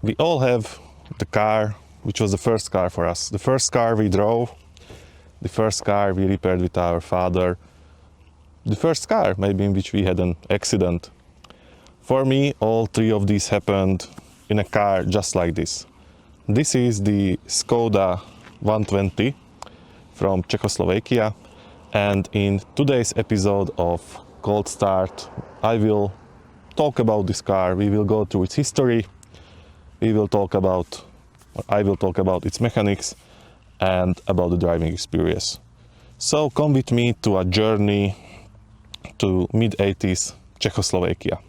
We all have the car which was the first car for us. The first car we drove, the first car we repaired with our father, the first car maybe in which we had an accident. For me, all three of these happened in a car just like this. This is the Škoda 120 from Czechoslovakia, and in today's episode of Cold Start I will talk about this car. We will go through its history, I will talk about its mechanics and about the driving experience. So come with me to a journey to mid-80s Czechoslovakia.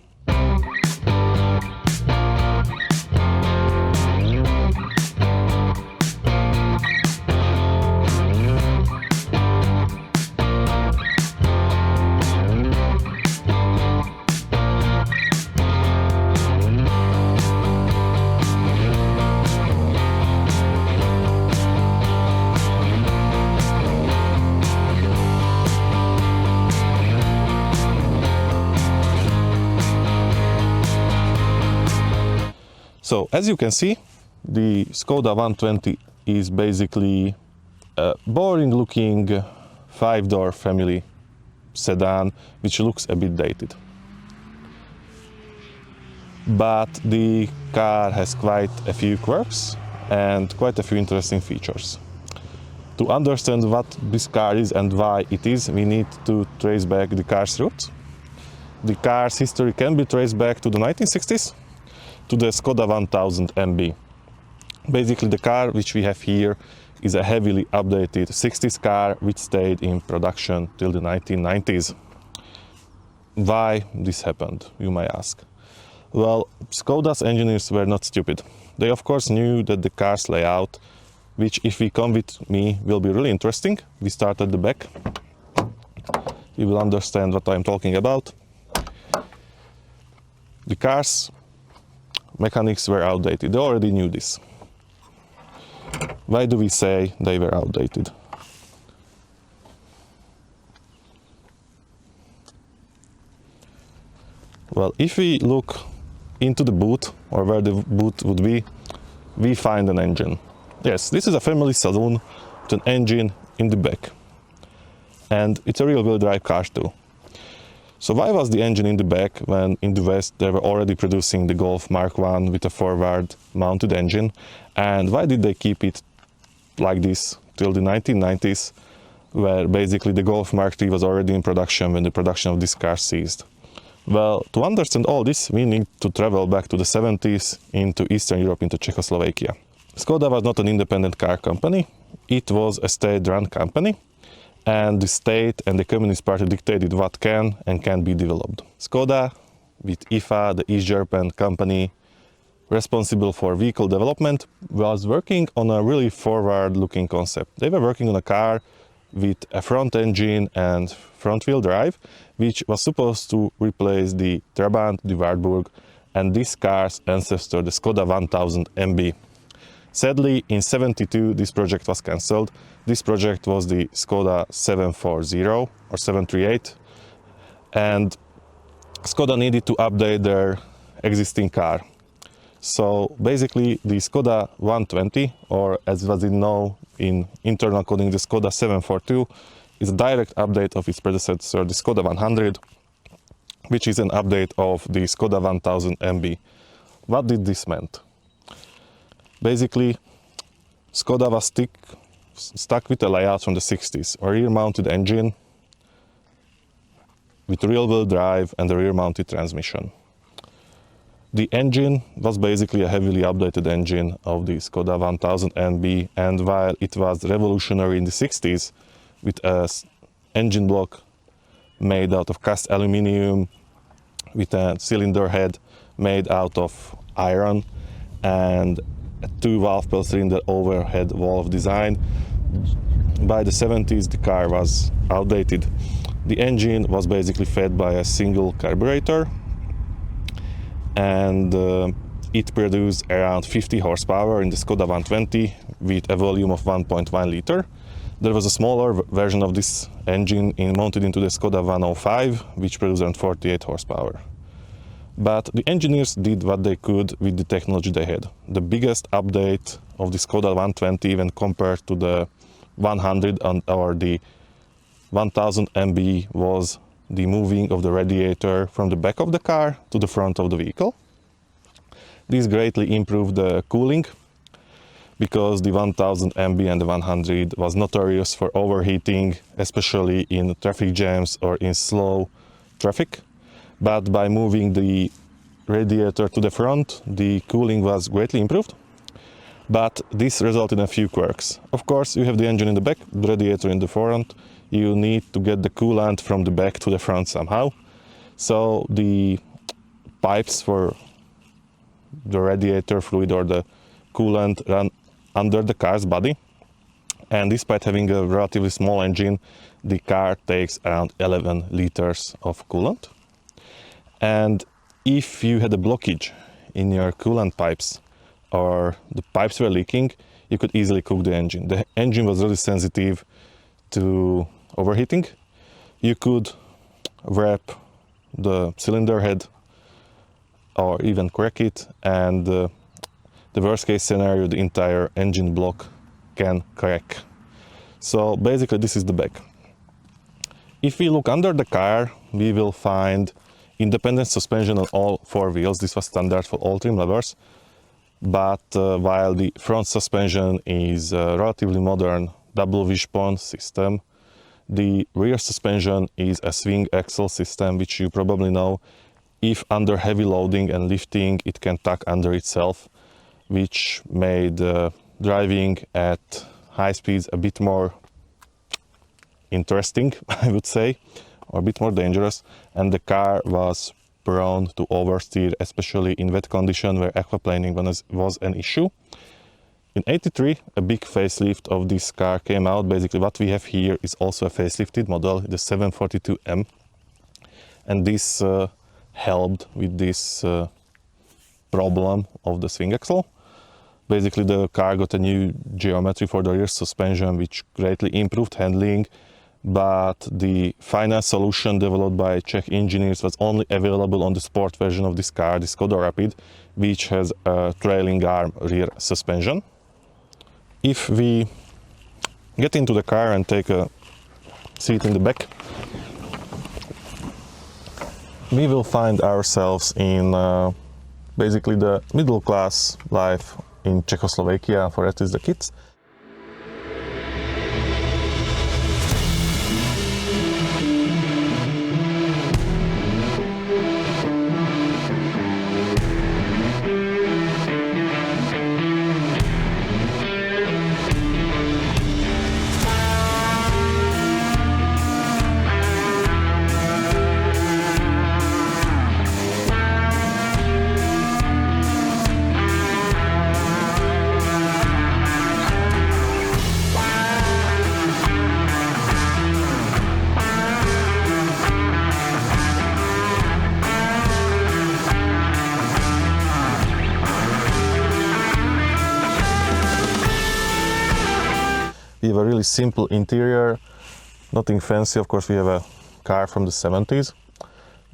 So, as you can see, the Škoda 120 is basically a boring-looking 5-door family sedan, which looks a bit dated. But the car has quite a few quirks and quite a few interesting features. To understand what this car is and why it is, we need to trace back the car's roots. The car's history can be traced back to the 1960s. To the Škoda 1000 Basically the car which we have here is a heavily updated 60s car which stayed in production till the 1990s. Why this happened, you may ask? Well, Škoda's engineers were not stupid. They of course knew that the car's layout, which if we come with me will be really interesting. We start at the back. You will understand what I'm talking about. The car's mechanics were outdated. They already knew this. Why do we say they were outdated? Well, if we look into the boot, or where the boot would be, we find an engine. Yes, this is a family saloon with an engine in the back. And it's a rear-wheel drive car too. So why was the engine in the back when in the West they were already producing the Golf Mark I with a forward mounted engine? And why did they keep it like this till the 1990s, where basically the Golf Mark III was already in production when the production of this car ceased? Well, to understand all this, we need to travel back to the 70s into Eastern Europe, into Czechoslovakia. Škoda was not an independent car company, it was a state-run company. And the state and the Communist Party dictated what can and can't be developed. Škoda, with IFA, the East European company responsible for vehicle development, was working on a really forward-looking concept. They were working on a car with a front engine and front-wheel drive, which was supposed to replace the Trabant, the Wartburg, and this car's ancestor, the Škoda 1000 MB. Sadly, in '72, this project was cancelled. This project was the Škoda 740 or 738, and Škoda needed to update their existing car. So basically, the Škoda 120, or as was known in internal coding, the Škoda 742, is a direct update of its predecessor, the Škoda 100, which is an update of the Škoda 1000 MB. What did this mean? Basically, Škoda was stuck with a layout from the 60s, a rear-mounted engine with rear-wheel drive and a rear-mounted transmission. The engine was basically a heavily updated engine of the Škoda 1000 MB, and while it was revolutionary in the 60s with an engine block made out of cast aluminium with a cylinder head made out of iron and a 2-valve per cylinder overhead valve design, by the 70s the car was outdated. The engine was basically fed by a single carburetor, and it produced around 50 horsepower in the Škoda 120 with a volume of 1.1 liter. There was a smaller version of this engine mounted into the Škoda 105, which produced around 48 horsepower. But the engineers did what they could with the technology they had. The biggest update of the Škoda 120 when compared to the 100 or the 1000 MB was the moving of the radiator from the back of the car to the front of the vehicle. This greatly improved the cooling, because the 1000 MB and the 100 was notorious for overheating, especially in traffic jams or in slow traffic. But by moving the radiator to the front, the cooling was greatly improved. But this resulted in a few quirks. Of course, you have the engine in the back, the radiator in the front. You need to get the coolant from the back to the front somehow. So the pipes for the radiator fluid or the coolant run under the car's body. And despite having a relatively small engine, the car takes around 11 liters of coolant. And if you had a blockage in your coolant pipes or the pipes were leaking, you could easily cook the engine. The engine was really sensitive to overheating. You could wrap the cylinder head or even crack it, and the worst case scenario, the entire engine block can crack. So basically this is the back. If we look under the car, we will find independent suspension on all four wheels. This was standard for all trim levels. But while the front suspension is a relatively modern double wishbone system, the rear suspension is a swing axle system, which you probably know. If under heavy loading and lifting, it can tuck under itself, which made driving at high speeds a bit more interesting, I would say, or a bit more dangerous. And the car was prone to oversteer, especially in wet condition where aquaplaning was an issue. In '83, a big facelift of this car came out. Basically what we have here is also a facelifted model, the 742M. And this helped with this problem of the swing axle. Basically the car got a new geometry for the rear suspension, which greatly improved handling. But the final solution developed by Czech engineers was only available on the sport version of this car, the Škoda Rapid, which has a trailing arm rear suspension. If we get into the car and take a seat in the back, we will find ourselves in basically the middle class life in Czechoslovakia, for at least the kids. We have a really simple interior, nothing fancy. Of course, we have a car from the 70s,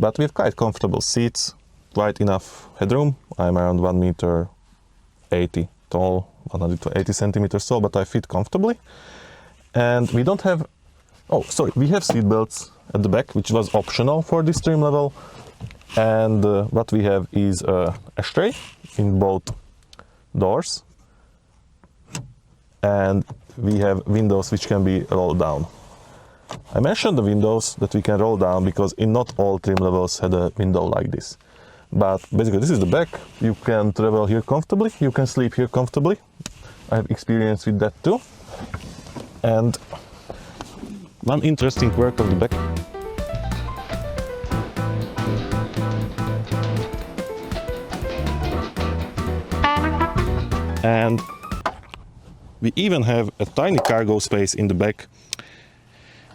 but we have quite comfortable seats, quite enough headroom. I'm around 1 meter 80 tall, 180 centimeters tall, but I fit comfortably. And we don't have, we have seat belts at the back, which was optional for this trim level. And what we have is a ashtray in both doors. And we have windows which can be rolled down. I mentioned the windows that we can roll down because in not all trim levels had a window like this. But basically this is the back. You can travel here comfortably, you can sleep here comfortably. I have experience with that too. And one interesting quirk of the back. And we even have a tiny cargo space in the back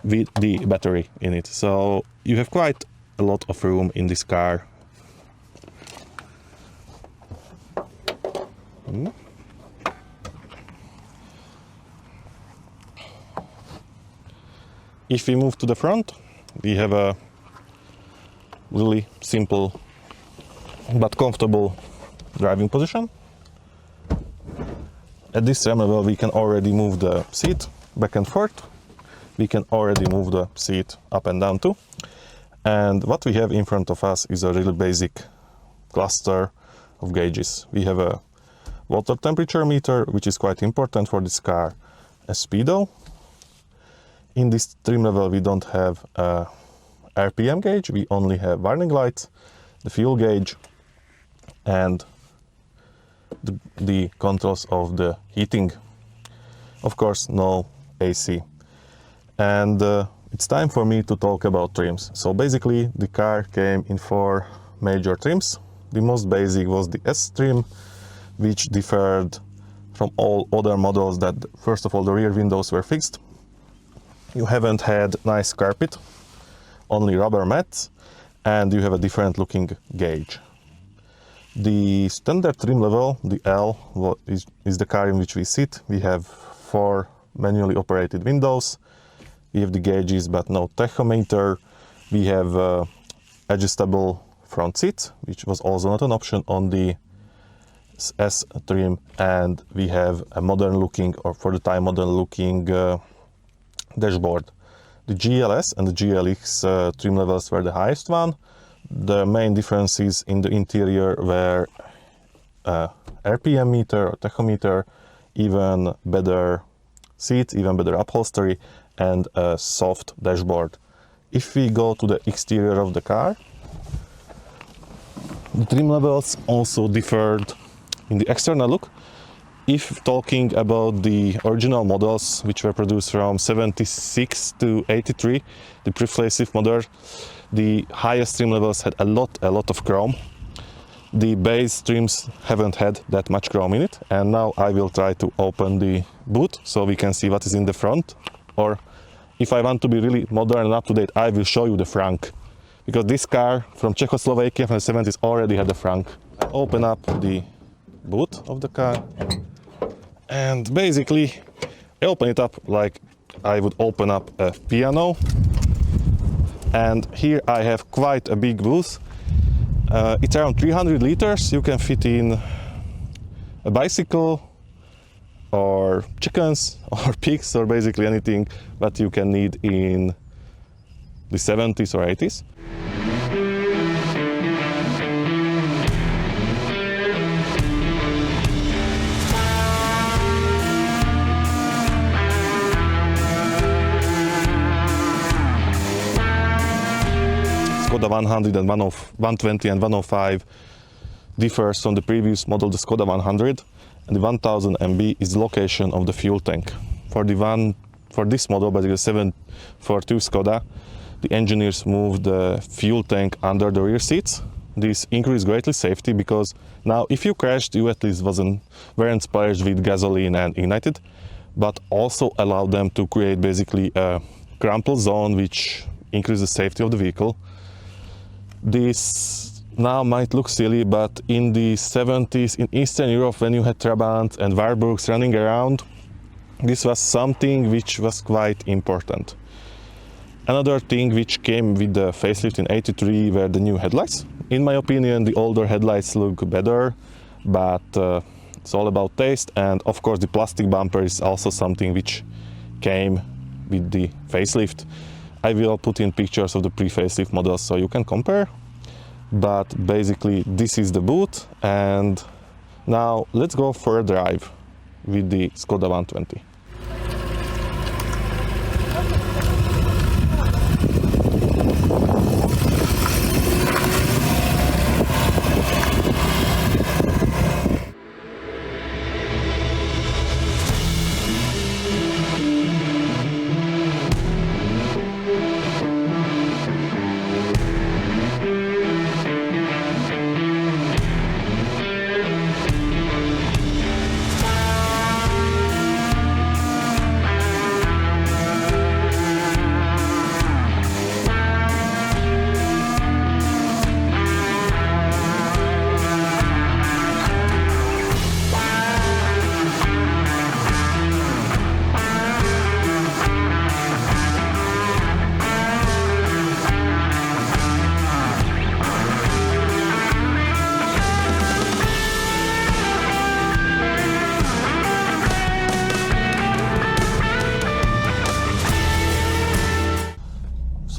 with the battery in it. So you have quite a lot of room in this car. If we move to the front, we have a really simple but comfortable driving position. At this trim level we can already move the seat back and forth. We can already move the seat up and down too. And what we have in front of us is a really basic cluster of gauges. We have a water temperature meter, which is quite important for this car, a speedo. In this trim level we don't have a RPM gauge, we only have warning lights, the fuel gauge, and the controls of the heating. Of course, no AC. And it's time for me to talk about trims. So basically the car came in 4 major trims. The most basic was the S trim, which differed from all other models that, first of all, the rear windows were fixed. You haven't had nice carpet, only rubber mats, and you have a different looking gauge. The standard trim level, the L, is the car in which we sit. We have 4 manually operated windows. We have the gauges but no tachometer. We have adjustable front seats, which was also not an option on the S trim, and we have a modern looking, or for the time modern looking dashboard. The GLS and the GLX trim levels were the highest one. The main differences in the interior were RPM meter or tachometer, even better seats, even better upholstery, and a soft dashboard. If we go to the exterior of the car, the trim levels also differed in the external look. If talking about the original models, which were produced from 76 to 83, the pre-facelift model, the highest trim levels had a lot of chrome. The base trims haven't had that much chrome in it, and now I will try to open the boot so we can see what is in the front. Or if I want to be really modern and up to date, I will show you the frunk, because this car from Czechoslovakia from the 70s already had the frunk. I open up the boot of the car, and basically I open it up like I would open up a piano. And here I have quite a big booth. It's around 300 liters. You can fit in a bicycle or chickens or pigs or basically anything that you can need in the 70s or 80s. Škoda 100 and 120 and 105 differs from the previous model, the Škoda 100, and the 1000 MB is the location of the fuel tank. For this model, but the 742 Škoda, the engineers moved the fuel tank under the rear seats. This increased greatly safety, because now if you crashed, you at least weren't splashed with gasoline and ignited, but also allowed them to create basically a crumple zone which increases the safety of the vehicle. This now might look silly, but in the 70s in Eastern Europe, when you had Trabants and Warburgs running around, this was something which was quite important. Another thing which came with the facelift in 83 were the new headlights. In my opinion, the older headlights look better, but it's all about taste. And of course the plastic bumper is also something which came with the facelift. I will put in pictures of the pre-facelift models so you can compare. But basically this is the boot, and now let's go for a drive with the Škoda 120.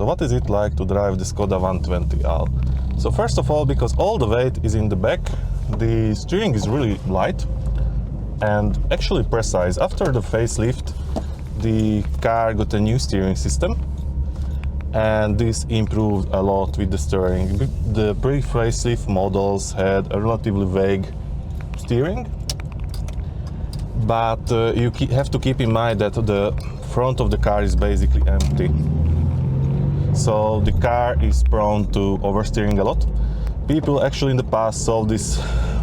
So what is it like to drive the Škoda 120L? So first of all, because all the weight is in the back, the steering is really light and actually precise. After the facelift, the car got a new steering system, and this improved a lot with the steering. The pre-facelift models had a relatively vague steering, but you have to keep in mind that the front of the car is basically empty. So the car is prone to oversteering a lot. People actually in the past solved this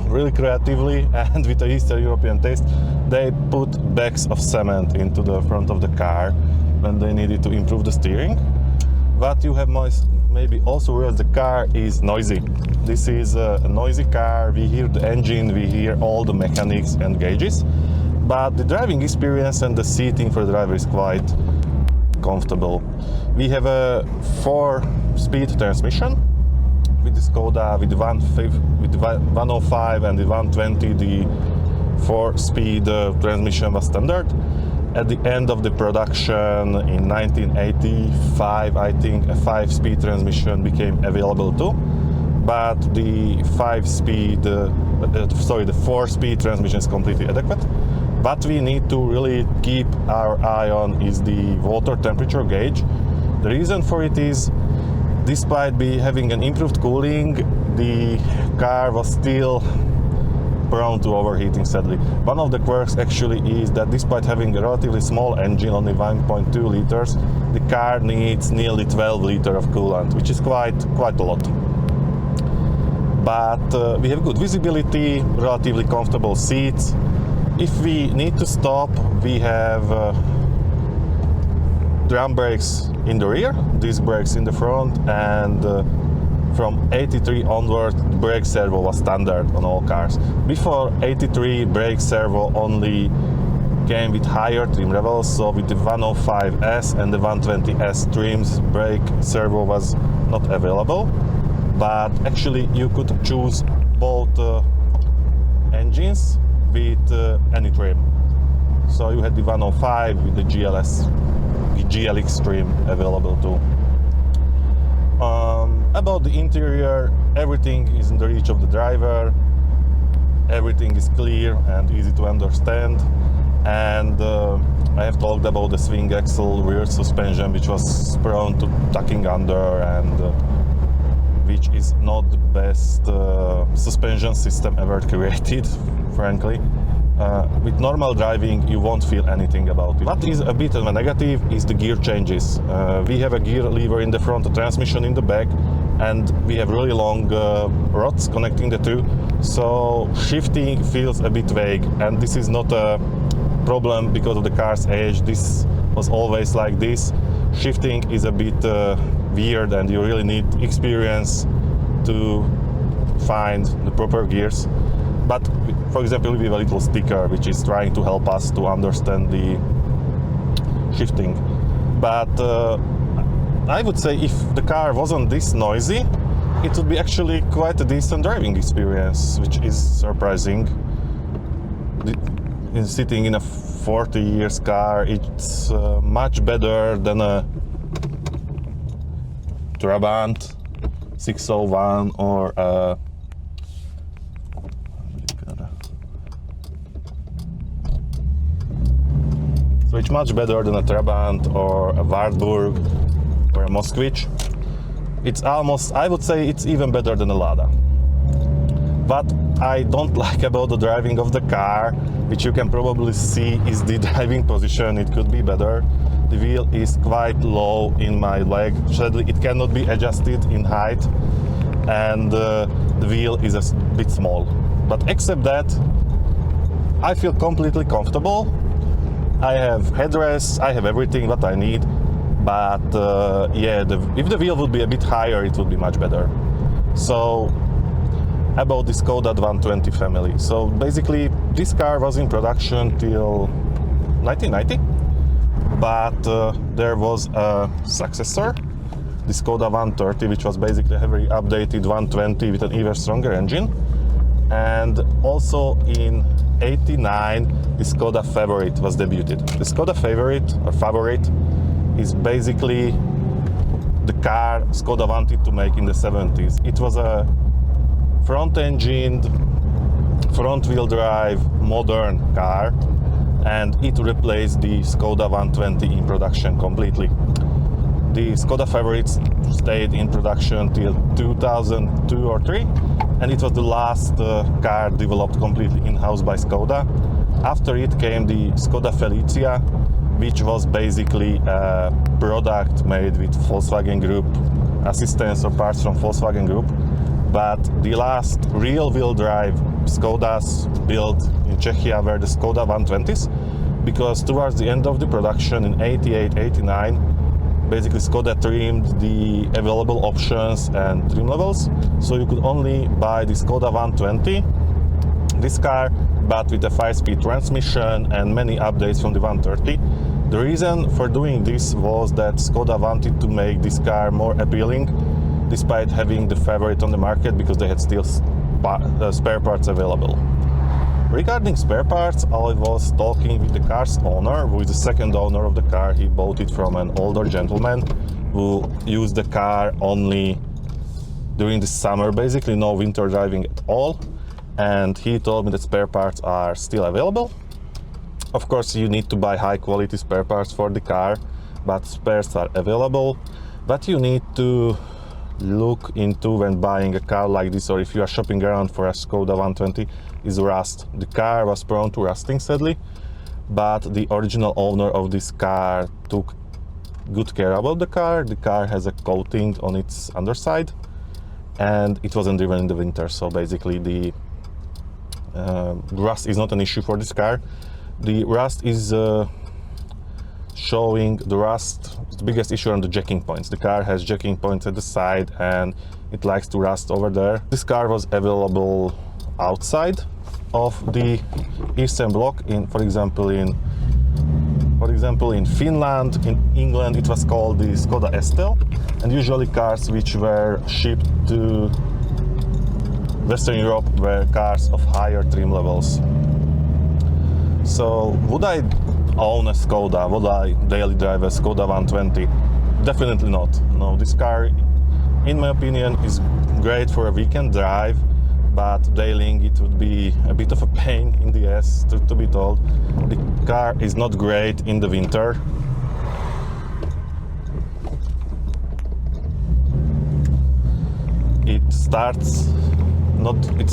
really creatively, and with the Eastern European taste, they put bags of cement into the front of the car when they needed to improve the steering. But you have maybe also realized the car is noisy. This is a noisy car. We hear the engine, we hear all the mechanics and gauges, but the driving experience and the seating for the driver is quite comfortable. We have a 4-speed transmission with the Škoda, with the 105 and the 120. The 4-speed transmission was standard. At the end of the production in 1985, I think a 5-speed transmission became available too. But the 4-speed transmission is completely adequate. What we need to really keep our eye on is the water temperature gauge. The reason for it is, despite having an improved cooling, the car was still prone to overheating, sadly. One of the quirks actually is that despite having a relatively small engine, only 1.2 liters, the car needs nearly 12 liters of coolant, which is quite a lot. But we have good visibility, relatively comfortable seats. If we need to stop, we have drum brakes in the rear, disc brakes in the front, and from 83 onward, the brake servo was standard on all cars. Before 83, brake servo only came with higher trim levels, so with the 105S and the 120S trims, brake servo was not available. But actually you could choose both engines with any trim. So you had the 105 with the GLX trim available too. About the interior, everything is in the reach of the driver. Everything is clear and easy to understand. And I have talked about the swing axle rear suspension, which was prone to tucking under, and which is not the best suspension system ever created, frankly. With normal driving, you won't feel anything about it. What is a bit of a negative is the gear changes. We have a gear lever in the front, a transmission in the back, and we have really long rods connecting the two. So shifting feels a bit vague, and this is not a problem because of the car's age. This was always like this. Shifting is a bit weird, and you really need experience to find the proper gears. But for example, we have a little sticker which is trying to help us to understand the shifting. But I would say if the car wasn't this noisy, it would be actually quite a decent driving experience, which is surprising. Sitting in a 40 years car, it's much better than a Trabant 601 or a So it's much better than a Trabant or a Wartburg or a Moskvich. It's almost, I would say it's even better than a Lada. What I don't like about the driving of the car, which you can probably see, is the driving position. It could be better. The wheel is quite low in my leg. Sadly, it cannot be adjusted in height, and the wheel is a bit small. But except that, I feel completely comfortable. I have headrests, I have everything that I need, but yeah, if the wheel would be a bit higher, it would be much better. So, about the Škoda 120 family. So basically, this car was in production till 1990, but there was a successor, the Škoda 130, which was basically a very updated 120 with an even stronger engine. And also in 89, the Škoda Favorite was debuted. The Škoda Favorite is basically the car Škoda wanted to make in the 70s. It was a front-engined, front-wheel drive, modern car, and it replaced the Škoda 120 in production completely. The Škoda favorites stayed in production till 2002 or 3, and it was the last car developed completely in-house by Škoda. After it came the Škoda Felicia, which was basically a product made with Volkswagen Group assistance or parts from Volkswagen Group. But the last real-wheel drive Škodas built in Czechia were the Škoda 120s, because towards the end of the production in 88, 89, basically Škoda trimmed the available options and trim levels, so you could only buy the Škoda 120, this car, but with a 5-speed transmission and many updates from the 130. The reason for doing this was that Škoda wanted to make this car more appealing, despite having the favorite on the market, because they had still spare parts available. Regarding spare parts, I was talking with the car's owner, who is the second owner of the car. He bought it from an older gentleman who used the car only during the summer, basically no winter driving at all. And he told me that spare parts are still available. Of course, you need to buy high quality spare parts for the car, but spares are available. But you need to look into when buying a car like this, or if you are shopping around for a Škoda 120, is rust. The car was prone to rusting, sadly, but the original owner of this car took good care about the car. The car has a coating on its underside, and it wasn't driven in the winter, so basically the rust is not an issue for this car. The rust is showing the biggest issue on the jacking points. The car has jacking points at the side and it likes to rust over there. This car was available outside of the Eastern Bloc, for example in Finland. In England it was called the Škoda STL, and usually cars which were shipped to Western Europe were cars of higher trim levels. So would I own a Škoda? Would I daily drive a Škoda 120? Definitely not. No, this car, in my opinion, is great for a weekend drive, but dailying it would be a bit of a pain in the ass, to be told. The car is not great in the winter. It's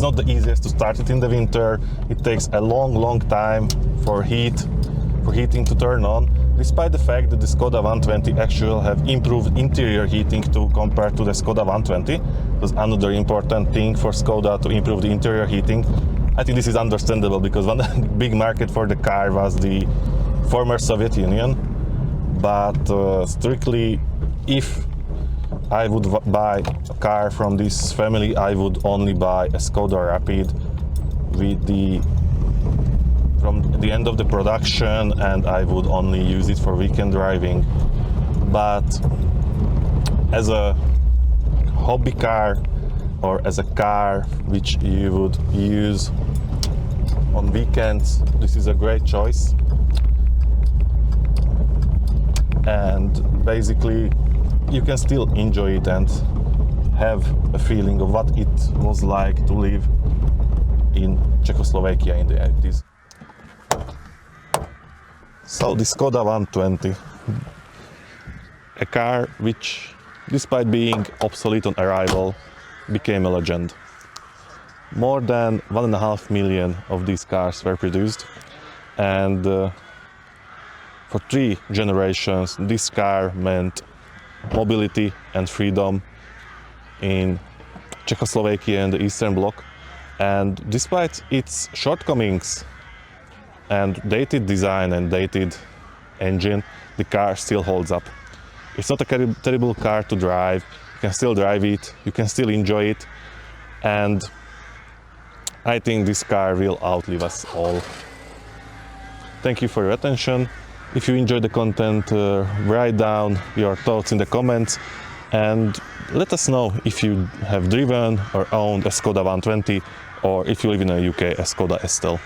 not the easiest to start it in the winter. It takes a long time for heating to turn on, despite the fact that the Škoda 120 actually have improved interior heating compared to the Škoda 120. That's another important thing for Škoda, to improve the interior heating. I think this is understandable, because one big market for the car was the former Soviet Union. But strictly, if I would buy a car from this family, I would only buy a Škoda Rapid from the end of the production, and I would only use it for weekend driving. But as a hobby car, or as a car which you would use on weekends, this is a great choice. And basically you can still enjoy it and have a feeling of what it was like to live in Czechoslovakia in the 80s. So the Škoda 120, a car which, despite being obsolete on arrival, became a legend. More than 1.5 million of these cars were produced, and for 3 generations this car meant mobility and freedom in Czechoslovakia and the Eastern Bloc. And despite its shortcomings and dated design and dated engine, the car still holds up. It's not a terrible car to drive. You can still drive it, you can still enjoy it, and I think this car will outlive us all. Thank you for your attention. If you enjoyed the content, write down your thoughts in the comments and let us know if you have driven or owned a Škoda 120, or if you live in the UK, a Škoda STL.